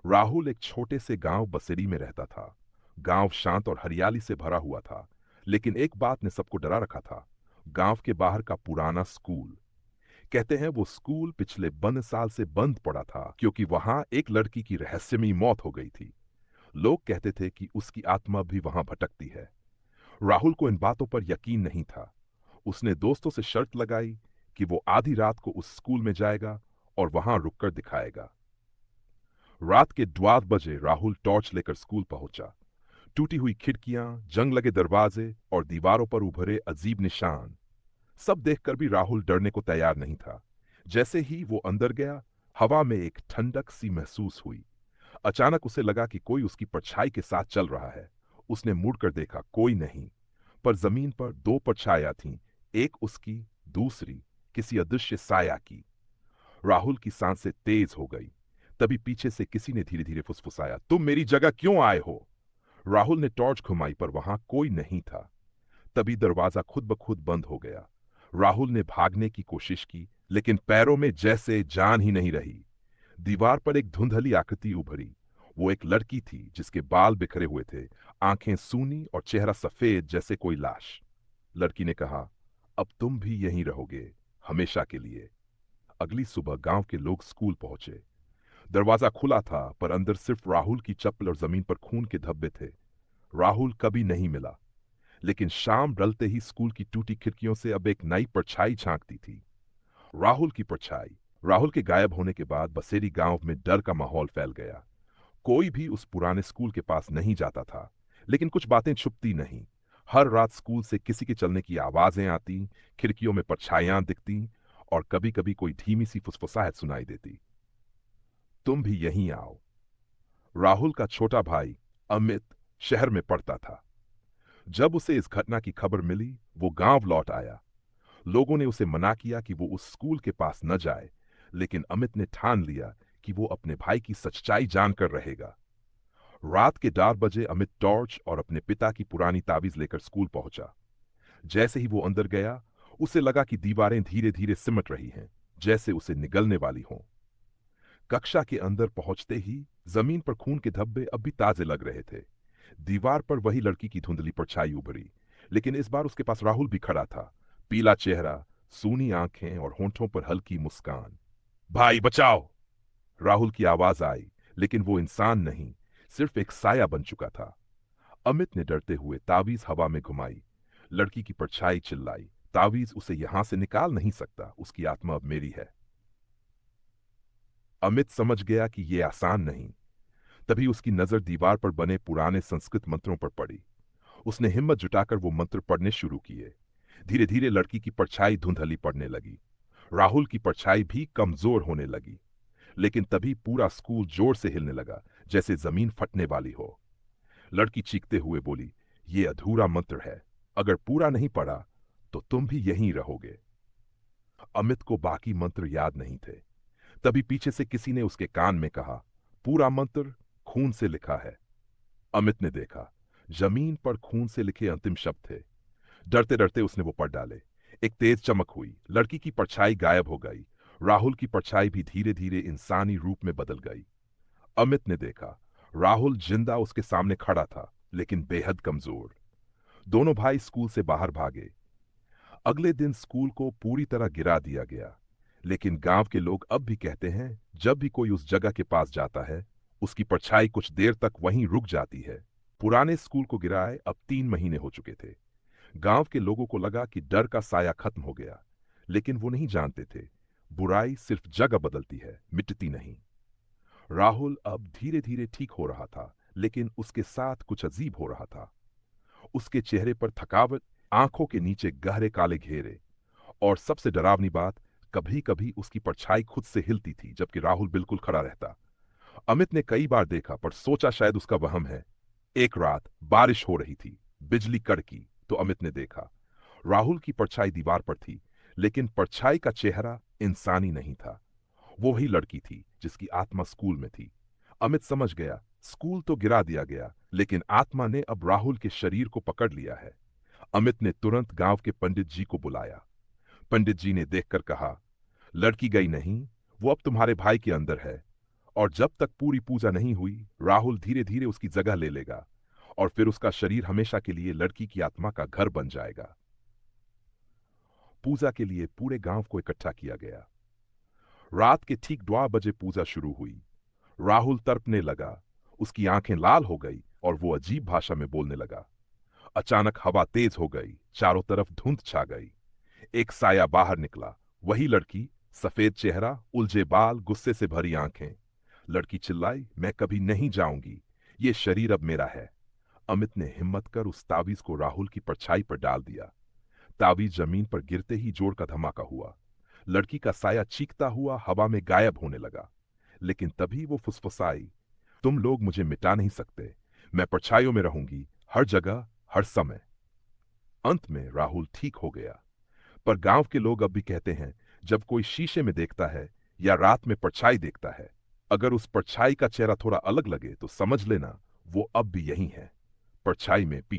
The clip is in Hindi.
राहुल एक छोटे से गांव बसेरी में रहता था। गांव शांत और हरियाली से भरा हुआ था, लेकिन एक बात ने सबको डरा रखा था। गांव के बाहर का पुराना स्कूल। कहते हैं वो स्कूल पिछले 12 साल से बंद पड़ा था क्योंकि वहां एक लड़की की रहस्यमयी मौत हो गई थी। लोग कहते थे कि उसकी आत्मा भी वहां भटकती है। राहुल को इन बातों पर यकीन नहीं था। उसने दोस्तों से शर्त लगाई कि वो आधी रात को उस स्कूल में जाएगा और वहां रुककर दिखाएगा। रात के 12 बजे राहुल टॉर्च लेकर स्कूल पहुंचा। टूटी हुई खिड़कियां, जंग लगे दरवाजे और दीवारों पर उभरे अजीब निशान, सब देखकर भी राहुल डरने को तैयार नहीं था। जैसे ही वो अंदर गया, हवा में एक ठंडक सी महसूस हुई। अचानक उसे लगा कि कोई उसकी परछाई के साथ चल रहा है। उसने मुड़कर देखा, कोई नहीं, पर जमीन पर दो परछाइयां थीं, एक उसकी, दूसरी किसी अदृश्य साया की। राहुल की सांसें तेज हो गई। तभी पीछे से किसी ने धीरे धीरे फुसफुसाया, तुम मेरी जगह क्यों आए हो? राहुल ने टॉर्च घुमाई पर वहां कोई नहीं था। तभी दरवाजा खुद ब खुद बंद हो गया। राहुल ने भागने की कोशिश की, लेकिन पैरों में जैसे जान ही नहीं रही। दीवार पर एक धुंधली आकृति उभरी। वो एक लड़की थी जिसके बाल बिखरे हुए थे, आंखें सूनी और चेहरा सफेद जैसे कोई लाश। लड़की ने कहा, अब तुम भी यहीं रहोगे, हमेशा के लिए। अगली सुबह गांव के लोग स्कूल पहुंचे। दरवाजा खुला था, पर अंदर सिर्फ राहुल की चप्पल और जमीन पर खून के धब्बे थे। राहुल कभी नहीं मिला, लेकिन शाम ढलते ही स्कूल की टूटी खिड़कियों से अब एक नई परछाई झांकती थी। राहुल की परछाई। राहुल के गायब होने के बाद बसेरी गांव में डर का माहौल फैल गया। कोई भी उस पुराने स्कूल के पास नहीं जाता था, लेकिन कुछ बातें छुपती नहीं। हर रात स्कूल से किसी के चलने की आवाजें आती, खिड़कियों में परछाइयां दिखती, और कभी कभी कोई धीमी सी फुसफुसाहट सुनाई देती, तुम भी यहीं आओ। राहुल का छोटा भाई अमित शहर में पढ़ता था। जब उसे इस घटना की खबर मिली, वो गांव लौट आया। लोगों ने उसे मना किया कि वो उस स्कूल के पास न जाए, लेकिन अमित ने ठान लिया कि वो अपने भाई की सच्चाई जानकर रहेगा। रात के 4 बजे अमित टॉर्च और अपने पिता की पुरानी ताबीज लेकर स्कूल पहुंचा। जैसे ही वो अंदर गया, उसे लगा कि दीवारें धीरे धीरे सिमट रही हैं, जैसे उसे निगलने वाली हों। कक्षा के अंदर पहुंचते ही जमीन पर खून के धब्बे अब भी ताजे लग रहे थे। दीवार पर वही लड़की की धुंधली परछाई उभरी, लेकिन इस बार उसके पास राहुल भी खड़ा था। पीला चेहरा, सूनी आंखें और होंठों पर हल्की मुस्कान। भाई बचाओ! राहुल की आवाज आई, लेकिन वो इंसान नहीं, सिर्फ एक साया बन चुका था। अमित ने डरते हुए ताबीज हवा में घुमाई। लड़की की परछाई चिल्लाई, ताबीज उसे यहां से निकाल नहीं सकता, उसकी आत्मा अब मेरी है। अमित समझ गया कि ये आसान नहीं। तभी उसकी नजर दीवार पर बने पुराने संस्कृत मंत्रों पर पड़ी। उसने हिम्मत जुटाकर वो मंत्र पढ़ने शुरू किए। धीरे धीरे लड़की की परछाई धुंधली पड़ने लगी। राहुल की परछाई भी कमजोर होने लगी। लेकिन तभी पूरा स्कूल जोर से हिलने लगा, जैसे जमीन फटने वाली हो। लड़की चीखते हुए बोली, ये अधूरा मंत्र है, अगर पूरा नहीं पढ़ा तो तुम भी यहीं रहोगे। अमित को बाकी मंत्र याद नहीं थे। तभी पीछे से किसी ने उसके कान में कहा, पूरा मंत्र खून से लिखा है। अमित ने देखा, जमीन पर खून से लिखे अंतिम शब्द थे। डरते डरते उसने वो पढ़ डाले। एक तेज चमक हुई, लड़की की परछाई गायब हो गई। राहुल की परछाई भी धीरे धीरे इंसानी रूप में बदल गई। अमित ने देखा, राहुल जिंदा उसके सामने खड़ा था, लेकिन बेहद कमजोर। दोनों भाई स्कूल से बाहर भागे। अगले दिन स्कूल को पूरी तरह गिरा दिया गया। लेकिन गांव के लोग अब भी कहते हैं, जब भी कोई उस जगह के पास जाता है, उसकी परछाई कुछ देर तक वहीं रुक जाती है। पुराने स्कूल को गिराए अब 3 महीने हो चुके थे। गांव के लोगों को लगा कि डर का साया खत्म हो गया, लेकिन वो नहीं जानते थे, बुराई सिर्फ जगह बदलती है, मिटती नहीं। राहुल अब धीरे धीरे ठीक हो रहा था, लेकिन उसके साथ कुछ अजीब हो रहा था। उसके चेहरे पर थकावट, आंखों के नीचे गहरे काले घेरे, और सबसे डरावनी बात, कभी कभी उसकी परछाई खुद से हिलती थी, जबकि राहुल बिल्कुल खड़ा रहता। अमित ने कई बार देखा, पर सोचा शायद उसका वहम है। एक रात बारिश हो रही थी, बिजली कड़की, तो अमित ने देखा, राहुल की परछाई दीवार पर थी, लेकिन परछाई का चेहरा इंसानी नहीं था। वो ही लड़की थी जिसकी आत्मा स्कूल में थी। अमित समझ गया, स्कूल तो गिरा दिया गया, लेकिन आत्मा ने अब राहुल के शरीर को पकड़ लिया है। अमित ने तुरंत गांव के पंडित जी को बुलाया। पंडित जी ने देखकर कहा, लड़की गई नहीं, वो अब तुम्हारे भाई के अंदर है, और जब तक पूरी पूजा नहीं हुई राहुल धीरे धीरे उसकी जगह ले लेगा और फिर उसका शरीर हमेशा के लिए लड़की की आत्मा का घर बन जाएगा। पूजा के लिए पूरे गांव को इकट्ठा किया गया। रात के ठीक 12 बजे पूजा शुरू हुई। राहुल तड़पने लगा, उसकी आंखें लाल हो गई और वो अजीब भाषा में बोलने लगा। अचानक हवा तेज हो गई, चारों तरफ धुंध छा गई। एक साया बाहर निकला, वही लड़की, सफेद चेहरा, उलझे बाल, गुस्से से भरी आंखें। लड़की चिल्लाई, मैं कभी नहीं जाऊंगी, ये शरीर अब मेरा है। अमित ने हिम्मत कर उस तावीज को राहुल की परछाई पर डाल दिया। तावीज जमीन पर गिरते ही जोर का धमाका हुआ। लड़की का साया चीखता हुआ हवा में गायब होने लगा। लेकिन तभी वो फुसफुसाई, तुम लोग मुझे मिटा नहीं सकते, मैं परछाइयों में रहूंगी, हर जगह, हर समय। अंत में राहुल ठीक हो गया। पर गांव के लोग अब भी कहते हैं, जब कोई शीशे में देखता है या रात में परछाई देखता है, अगर उस परछाई का चेहरा थोड़ा अलग लगे तो समझ लेना वो अब भी यही है, परछाई में पीछे।